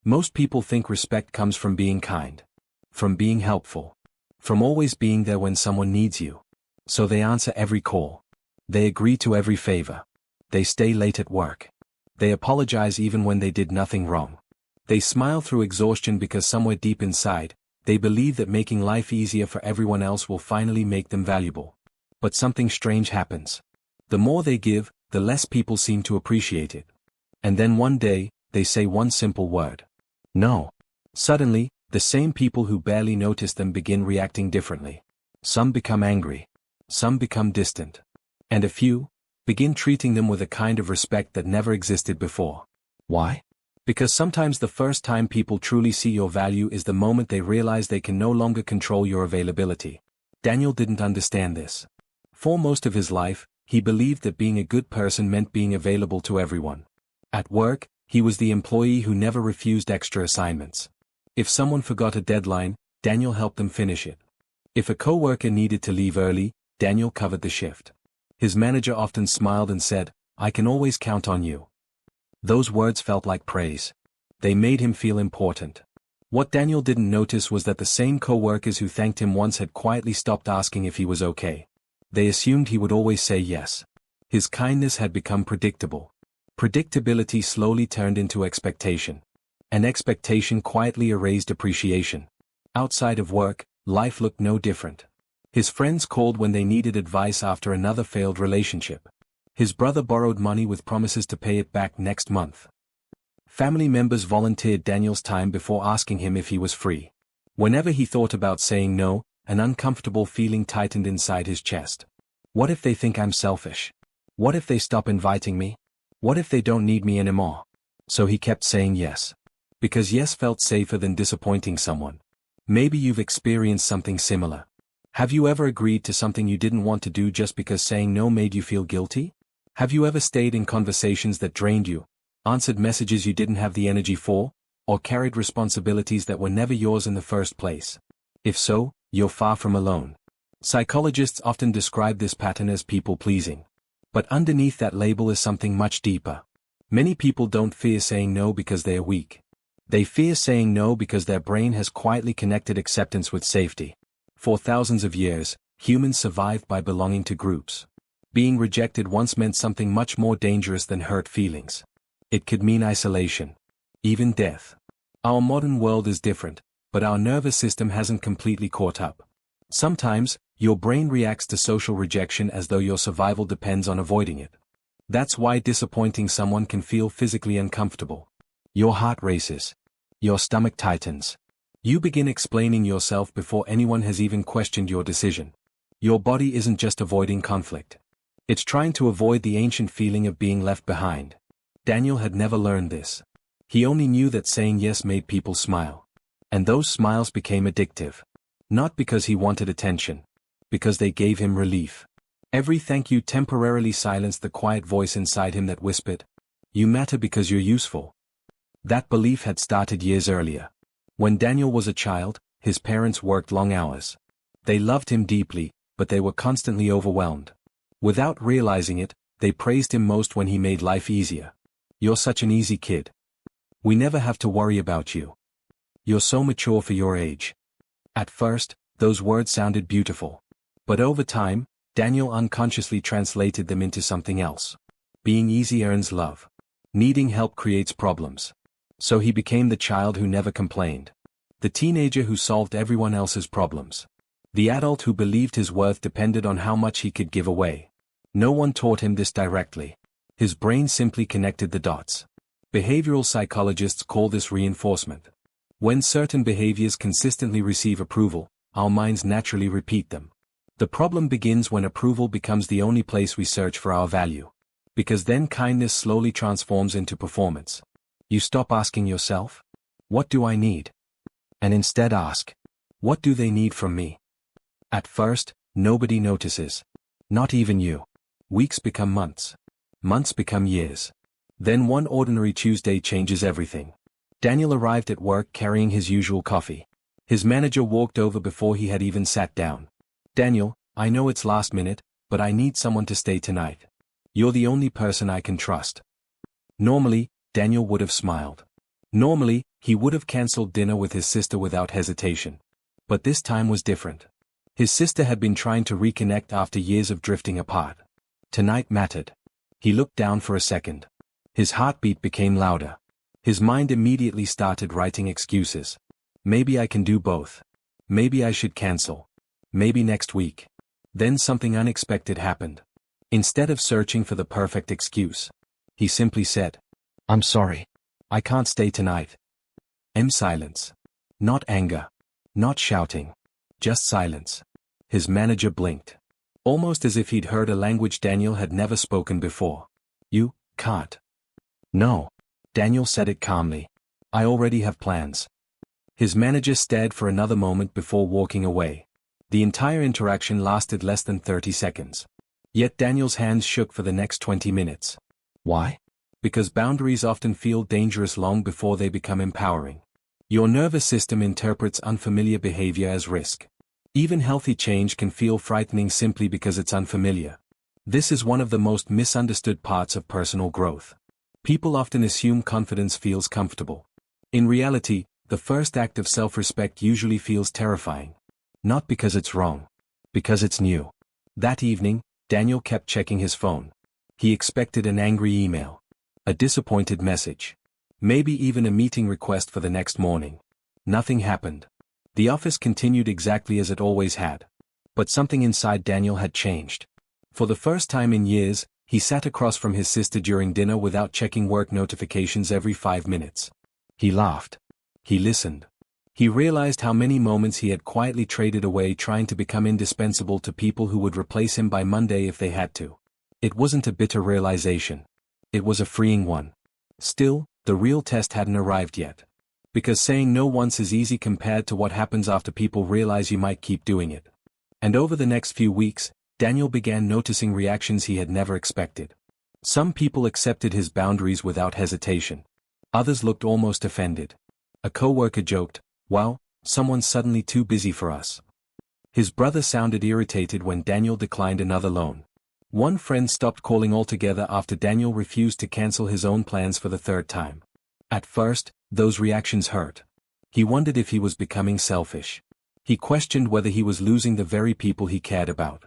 Most people think respect comes from being kind, from being helpful, from always being there when someone needs you. So they answer every call. They agree to every favor. They stay late at work. They apologize even when they did nothing wrong. They smile through exhaustion because somewhere deep inside, they believe that making life easier for everyone else will finally make them valuable. But something strange happens. The more they give, the less people seem to appreciate it. And then one day, they say one simple word. No. Suddenly, the same people who barely notice them begin reacting differently. Some become angry. Some become distant. And a few begin treating them with a kind of respect that never existed before. Why? Because sometimes the first time people truly see your value is the moment they realize they can no longer control your availability. Daniel didn't understand this. For most of his life, he believed that being a good person meant being available to everyone. At work, he was the employee who never refused extra assignments. If someone forgot a deadline, Daniel helped them finish it. If a coworker needed to leave early, Daniel covered the shift. His manager often smiled and said, "I can always count on you." Those words felt like praise. They made him feel important. What Daniel didn't notice was that the same coworkers who thanked him once had quietly stopped asking if he was okay. They assumed he would always say yes. His kindness had become predictable. Predictability slowly turned into expectation. And expectation quietly erased appreciation. Outside of work, life looked no different. His friends called when they needed advice after another failed relationship. His brother borrowed money with promises to pay it back next month. Family members volunteered Daniel's time before asking him if he was free. Whenever he thought about saying no, an uncomfortable feeling tightened inside his chest. What if they think I'm selfish? What if they stop inviting me? What if they don't need me anymore? So he kept saying yes. Because yes felt safer than disappointing someone. Maybe you've experienced something similar. Have you ever agreed to something you didn't want to do just because saying no made you feel guilty? Have you ever stayed in conversations that drained you, answered messages you didn't have the energy for, or carried responsibilities that were never yours in the first place? If so, you're far from alone. Psychologists often describe this pattern as people-pleasing. But underneath that label is something much deeper. Many people don't fear saying no because they are weak. They fear saying no because their brain has quietly connected acceptance with safety. For thousands of years, humans survived by belonging to groups. Being rejected once meant something much more dangerous than hurt feelings. It could mean isolation. Even death. Our modern world is different, but our nervous system hasn't completely caught up. Sometimes, your brain reacts to social rejection as though your survival depends on avoiding it. That's why disappointing someone can feel physically uncomfortable. Your heart races. Your stomach tightens. You begin explaining yourself before anyone has even questioned your decision. Your body isn't just avoiding conflict. It's trying to avoid the ancient feeling of being left behind. Daniel had never learned this. He only knew that saying yes made people smile. And those smiles became addictive. Not because he wanted attention. Because they gave him relief. Every thank you temporarily silenced the quiet voice inside him that whispered, "You matter because you're useful." That belief had started years earlier. When Daniel was a child, his parents worked long hours. They loved him deeply, but they were constantly overwhelmed. Without realizing it, they praised him most when he made life easier. "You're such an easy kid. We never have to worry about you. You're so mature for your age." At first, those words sounded beautiful. But over time, Daniel unconsciously translated them into something else. Being easy earns love. Needing help creates problems. So he became the child who never complained. The teenager who solved everyone else's problems. The adult who believed his worth depended on how much he could give away. No one taught him this directly. His brain simply connected the dots. Behavioral psychologists call this reinforcement. When certain behaviors consistently receive approval, our minds naturally repeat them. The problem begins when approval becomes the only place we search for our value. Because then kindness slowly transforms into performance. You stop asking yourself, "What do I need?" And instead ask, "What do they need from me?" At first, nobody notices. Not even you. Weeks become months. Months become years. Then one ordinary Tuesday changes everything. Daniel arrived at work carrying his usual coffee. His manager walked over before he had even sat down. "Daniel, I know it's last minute, but I need someone to stay tonight. You're the only person I can trust." Normally, Daniel would have smiled. Normally, He would have cancelled dinner with his sister without hesitation. But this time was different. His sister had been trying to reconnect after years of drifting apart. Tonight mattered. He looked down for a second. His heartbeat became louder. His mind immediately started writing excuses. Maybe I can do both. Maybe I should cancel. Maybe next week. Then something unexpected happened. Instead of searching for the perfect excuse, he simply said, "I'm sorry. I can't stay tonight." Silence. Not anger. Not shouting. Just silence. His manager blinked. Almost as if he'd heard a language Daniel had never spoken before. "You can't." "No." Daniel said it calmly. "I already have plans." His manager stared for another moment before walking away. The entire interaction lasted less than 30 seconds. Yet Daniel's hands shook for the next 20 minutes. Why? Because boundaries often feel dangerous long before they become empowering. Your nervous system interprets unfamiliar behavior as risk. Even healthy change can feel frightening simply because it's unfamiliar. This is one of the most misunderstood parts of personal growth. People often assume confidence feels comfortable. In reality, the first act of self-respect usually feels terrifying. Not because it's wrong. Because it's new. That evening, Daniel kept checking his phone. He expected an angry email. A disappointed message. Maybe even a meeting request for the next morning. Nothing happened. The office continued exactly as it always had. But something inside Daniel had changed. For the first time in years, he sat across from his sister during dinner without checking work notifications every 5 minutes. He laughed. He listened. He realized how many moments he had quietly traded away trying to become indispensable to people who would replace him by Monday if they had to. It wasn't a bitter realization. It was a freeing one. Still, the real test hadn't arrived yet. Because saying no once is easy compared to what happens after people realize you might keep doing it. And over the next few weeks, Daniel began noticing reactions he had never expected. Some people accepted his boundaries without hesitation. Others looked almost offended. A coworker joked, "Wow, someone's suddenly too busy for us." His brother sounded irritated when Daniel declined another loan. One friend stopped calling altogether after Daniel refused to cancel his own plans for the third time. At first, those reactions hurt. He wondered if he was becoming selfish. He questioned whether he was losing the very people he cared about.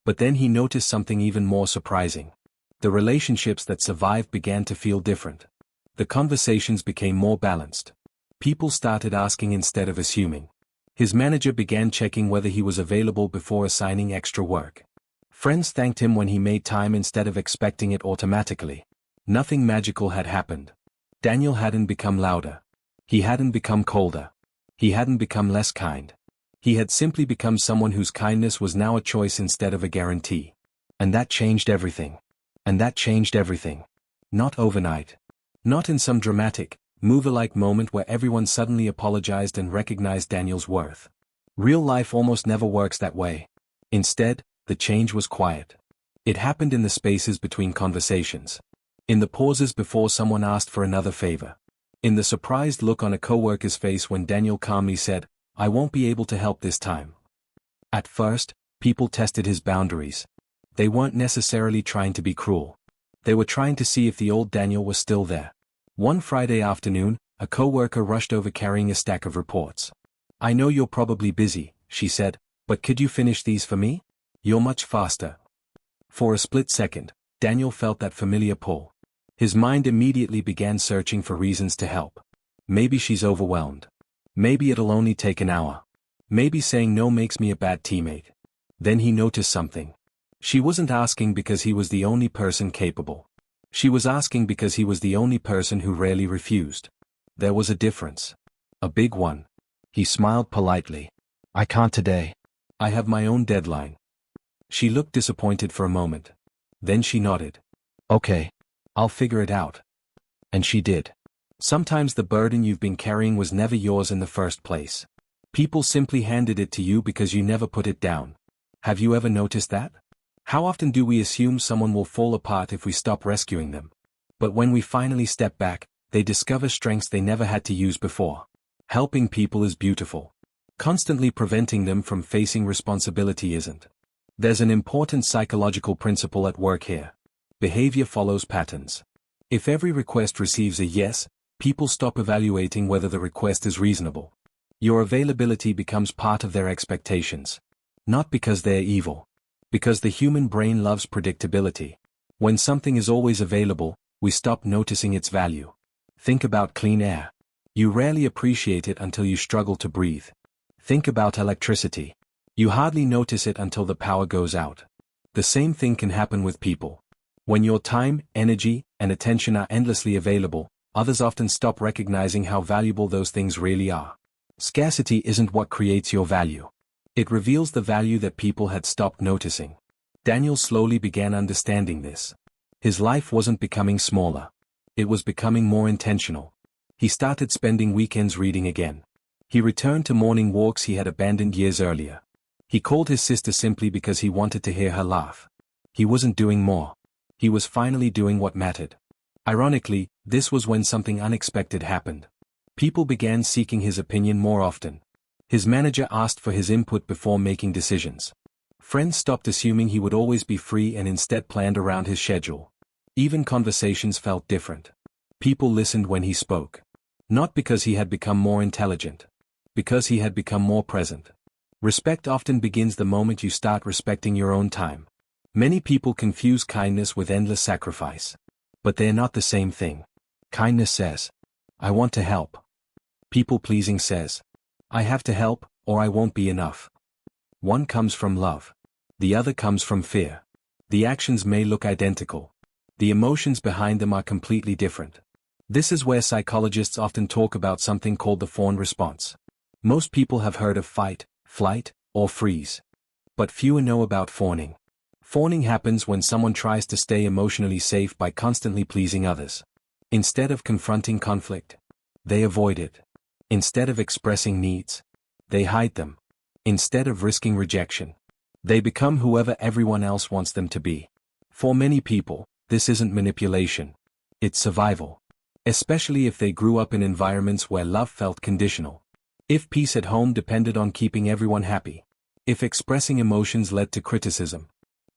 But then he noticed something even more surprising. The relationships that survived began to feel different. The conversations became more balanced. People started asking instead of assuming. His manager began checking whether he was available before assigning extra work. Friends thanked him when he made time instead of expecting it automatically. Nothing magical had happened. Daniel hadn't become louder. He hadn't become colder. He hadn't become less kind. He had simply become someone whose kindness was now a choice instead of a guarantee. And that changed everything. And that changed everything. Not overnight. Not in some dramatic, movie-like moment where everyone suddenly apologized and recognized Daniel's worth. Real life almost never works that way. Instead, the change was quiet. It happened in the spaces between conversations. In the pauses before someone asked for another favor. In the surprised look on a coworker's face when Daniel calmly said, "I won't be able to help this time." At first, people tested his boundaries. They weren't necessarily trying to be cruel. They were trying to see if the old Daniel was still there. One Friday afternoon, a coworker rushed over carrying a stack of reports. "I know you're probably busy," she said, "but could you finish these for me? You're much faster." For a split second, Daniel felt that familiar pull. His mind immediately began searching for reasons to help. Maybe she's overwhelmed. Maybe it'll only take an hour. Maybe saying no makes me a bad teammate. Then he noticed something. She wasn't asking because he was the only person capable. She was asking because he was the only person who rarely refused. There was a difference. A big one. He smiled politely. "I can't today. I have my own deadline." She looked disappointed for a moment. Then she nodded. "Okay. I'll figure it out." And she did. Sometimes the burden you've been carrying was never yours in the first place. People simply handed it to you because you never put it down. Have you ever noticed that? How often do we assume someone will fall apart if we stop rescuing them? But when we finally step back, they discover strengths they never had to use before. Helping people is beautiful. Constantly preventing them from facing responsibility isn't. There's an important psychological principle at work here. Behavior follows patterns. If every request receives a yes, People stop evaluating whether the request is reasonable. Your availability becomes part of their expectations. Not because they're evil. Because the human brain loves predictability. When something is always available, we stop noticing its value. Think about clean air. You rarely appreciate it until you struggle to breathe. Think about electricity. You hardly notice it until the power goes out. The same thing can happen with people. When your time, energy, and attention are endlessly available, others often stop recognizing how valuable those things really are. Scarcity isn't what creates your value. It reveals the value that people had stopped noticing. Daniel slowly began understanding this. His life wasn't becoming smaller. It was becoming more intentional. He started spending weekends reading again. He returned to morning walks he had abandoned years earlier. He called his sister simply because he wanted to hear her laugh. He wasn't doing more. He was finally doing what mattered. Ironically, this was when something unexpected happened. People began seeking his opinion more often. His manager asked for his input before making decisions. Friends stopped assuming he would always be free and instead planned around his schedule. Even conversations felt different. People listened when he spoke. Not because he had become more intelligent. Because he had become more present. Respect often begins the moment you start respecting your own time. Many people confuse kindness with endless sacrifice. But they're not the same thing. Kindness says, I want to help. People-pleasing says, I have to help, or I won't be enough. One comes from love. The other comes from fear. The actions may look identical. The emotions behind them are completely different. This is where psychologists often talk about something called the fawn response. Most people have heard of fight, flight, or freeze. But fewer know about fawning. Fawning happens when someone tries to stay emotionally safe by constantly pleasing others. Instead of confronting conflict, they avoid it. Instead of expressing needs, they hide them. Instead of risking rejection, they become whoever everyone else wants them to be. For many people, this isn't manipulation. It's survival. Especially if they grew up in environments where love felt conditional. If peace at home depended on keeping everyone happy. If expressing emotions led to criticism.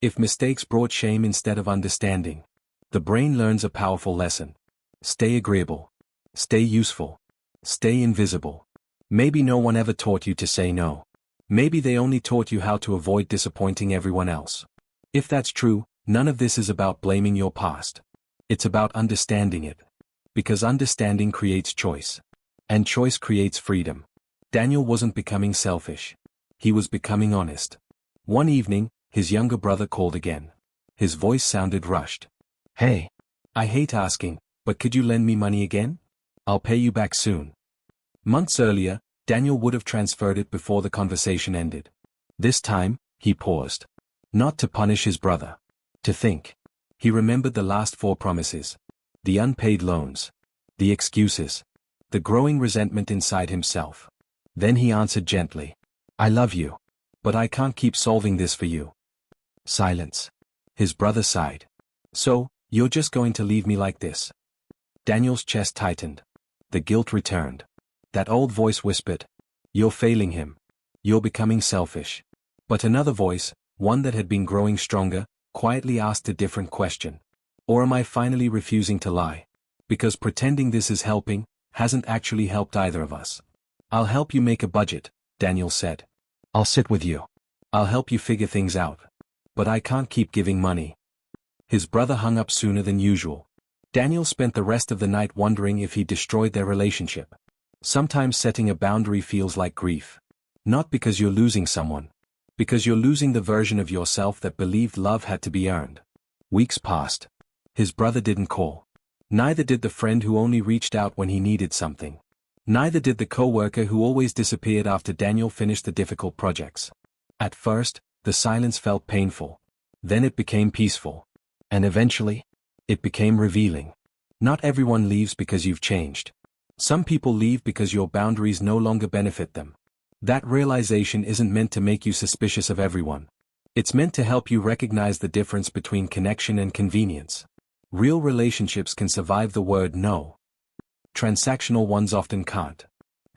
If mistakes brought shame instead of understanding. The brain learns a powerful lesson. Stay agreeable. Stay useful. Stay invisible. Maybe no one ever taught you to say no. Maybe they only taught you how to avoid disappointing everyone else. If that's true, none of this is about blaming your past. It's about understanding it. Because understanding creates choice. And choice creates freedom. Daniel wasn't becoming selfish. He was becoming honest. One evening, his younger brother called again. His voice sounded rushed. Hey. I hate asking, but could you lend me money again? I'll pay you back soon. Months earlier, Daniel would have transferred it before the conversation ended. This time, he paused. Not to punish his brother. To think. He remembered the last 4 promises. The unpaid loans. The excuses. The growing resentment inside himself. Then he answered gently. I love you. But I can't keep solving this for you. Silence. His brother sighed. So, you're just going to leave me like this? Daniel's chest tightened. The guilt returned. That old voice whispered. You're failing him. You're becoming selfish. But another voice, one that had been growing stronger, quietly asked a different question. Or am I finally refusing to lie? Because pretending this is helping, hasn't actually helped either of us. I'll help you make a budget, Daniel said. I'll sit with you. I'll help you figure things out. But I can't keep giving money. His brother hung up sooner than usual. Daniel spent the rest of the night wondering if he destroyed their relationship. Sometimes setting a boundary feels like grief. Not because you're losing someone. Because you're losing the version of yourself that believed love had to be earned. Weeks passed. His brother didn't call. Neither did the friend who only reached out when he needed something. Neither did the coworker who always disappeared after Daniel finished the difficult projects. At first, the silence felt painful. Then it became peaceful. And eventually, it became revealing. Not everyone leaves because you've changed. Some people leave because your boundaries no longer benefit them. That realization isn't meant to make you suspicious of everyone. It's meant to help you recognize the difference between connection and convenience. Real relationships can survive the word no. Transactional ones often can't.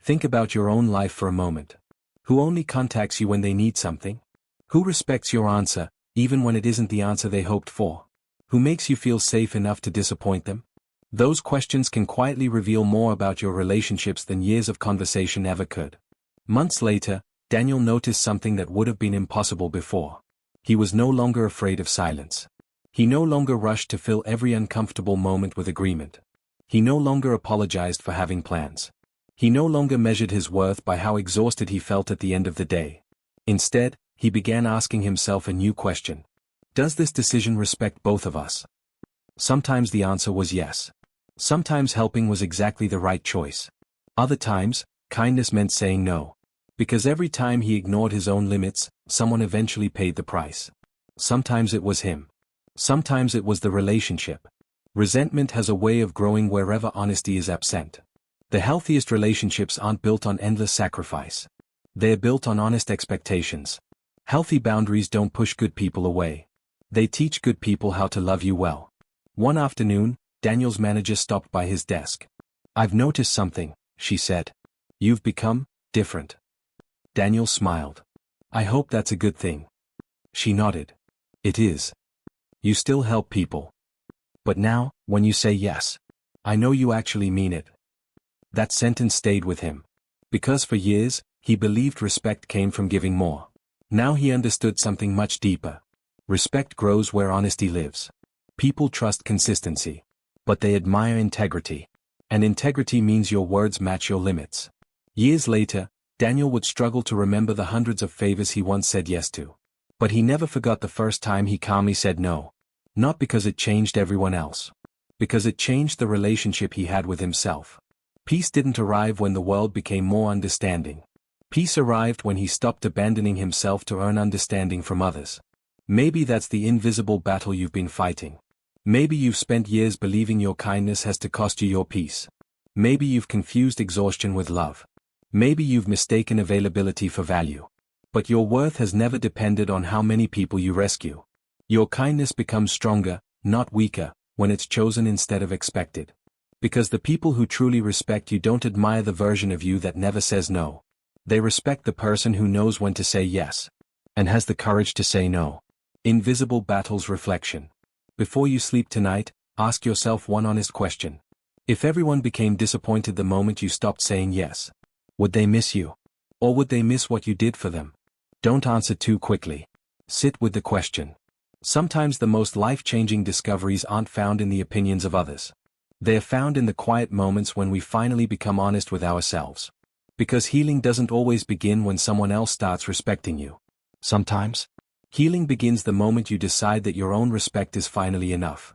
Think about your own life for a moment. Who only contacts you when they need something? Who respects your answer, even when it isn't the answer they hoped for? Who makes you feel safe enough to disappoint them? Those questions can quietly reveal more about your relationships than years of conversation ever could. Months later, Daniel noticed something that would have been impossible before. He was no longer afraid of silence. He no longer rushed to fill every uncomfortable moment with agreement. He no longer apologized for having plans. He no longer measured his worth by how exhausted he felt at the end of the day. Instead, he began asking himself a new question. Does this decision respect both of us? Sometimes the answer was yes. Sometimes helping was exactly the right choice. Other times, kindness meant saying no. Because every time he ignored his own limits, someone eventually paid the price. Sometimes it was him. Sometimes it was the relationship. Resentment has a way of growing wherever honesty is absent. The healthiest relationships aren't built on endless sacrifice. They're built on honest expectations. Healthy boundaries don't push good people away. They teach good people how to love you well. One afternoon, Daniel's manager stopped by his desk. "I've noticed something," she said. "You've become different." Daniel smiled. "I hope that's a good thing." She nodded. "It is. You still help people. But now, when you say yes, I know you actually mean it." That sentence stayed with him. Because for years, he believed respect came from giving more. Now he understood something much deeper. Respect grows where honesty lives. People trust consistency. But they admire integrity. And integrity means your words match your limits. Years later, Daniel would struggle to remember the hundreds of favors he once said yes to. But he never forgot the first time he calmly said no. Not because it changed everyone else. Because it changed the relationship he had with himself. Peace didn't arrive when the world became more understanding. Peace arrived when he stopped abandoning himself to earn understanding from others. Maybe that's the invisible battle you've been fighting. Maybe you've spent years believing your kindness has to cost you your peace. Maybe you've confused exhaustion with love. Maybe you've mistaken availability for value. But your worth has never depended on how many people you rescue. Your kindness becomes stronger, not weaker, when it's chosen instead of expected. Because the people who truly respect you don't admire the version of you that never says no. They respect the person who knows when to say yes. And has the courage to say no. Invisible Battles Reflection. Before you sleep tonight, ask yourself one honest question. If everyone became disappointed the moment you stopped saying yes, would they miss you? Or would they miss what you did for them? Don't answer too quickly. Sit with the question. Sometimes the most life-changing discoveries aren't found in the opinions of others. They're found in the quiet moments when we finally become honest with ourselves. Because healing doesn't always begin when someone else starts respecting you. Sometimes, healing begins the moment you decide that your own respect is finally enough.